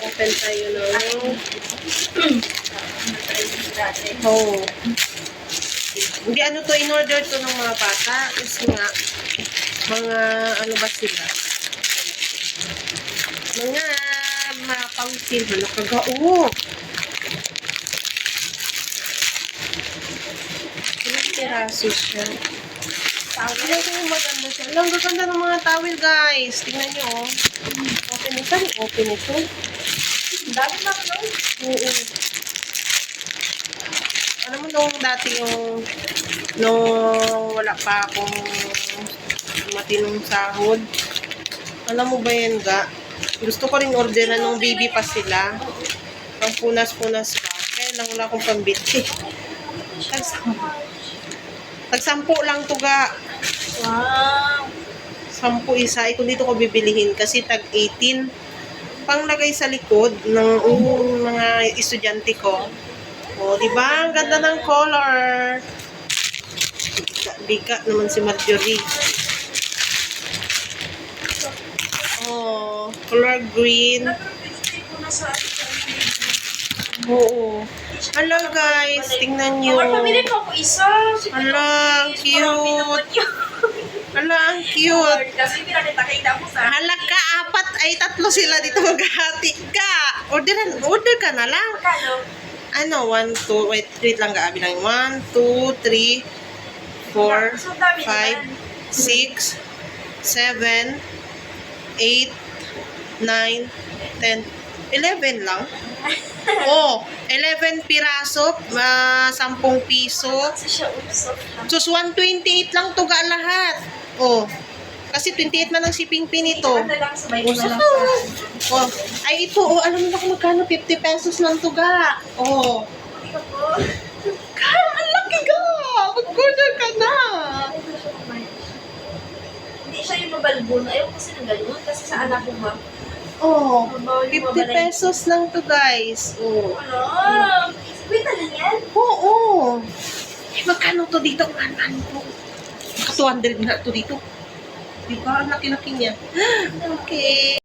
Open tayo ng oh. Hindi ano to, in-order to ng mga bata. Kasi nga, mga ano ba sila? Mga pangsil. Ano kagao? Ilang piraso siya? Tawil ko yung maganda siya. Ang gaganda ng mga tawil, guys. Tingnan nyo, oh. Open ito. Open ito. Dami na no? Oo. Ano mo nung dati yung nung wala pa akong matinong sahod. Alam mo ba yan, ga? Gusto ko rin orderan nung baby pa sila. Ang punas-punas pa. Kaya lang wala akong pambiti. Tag-10 lang to, ga. Wow. 10 isa. Kung dito ko bibilihin kasi tag-18. Panglagay sa likod ng mga estudyante ko. O, di ba? Ang ganda ng color. Bika naman si Marjorie. Oh, color green. Oo. Hello guys, tingnan nyo. Pamili pa ako isa. Hala, ang cute. Hala, ang cute. Kasi pinakita mo sa... Hala ka, 4 ay 3 sila dito maghahati ka. Order ka na lang. Kano? Ano, 1, 2, wait lang ga, bilang 1, 2, 3, 4, 5, 6, 7, 8, 9, 10, 11 lang. Oh, 11 piraso, 10 piso. Kasi siya usap lang. Sus, 128 lang to ga lahat. Oh, kasi 28 man ang shipping fee nito. Ano lang sa may Oh, lang sa oh, ay ito, oh, alam mo na kung magkano, 50 pesos lang to ga. Oh, ang laki ga. Mag-order ka na. Hindi siya yung mabalbon. Ayaw kasi ng ganun. Kasi sa anak ko ba? Oh, 50 pesos lang to guys. Oh. Ano? Wait na lang yan? Oo. Eh, magkano to dito? Ano to? Naka 200 na to dito. Diba? Ang laki-laki niya. Okay.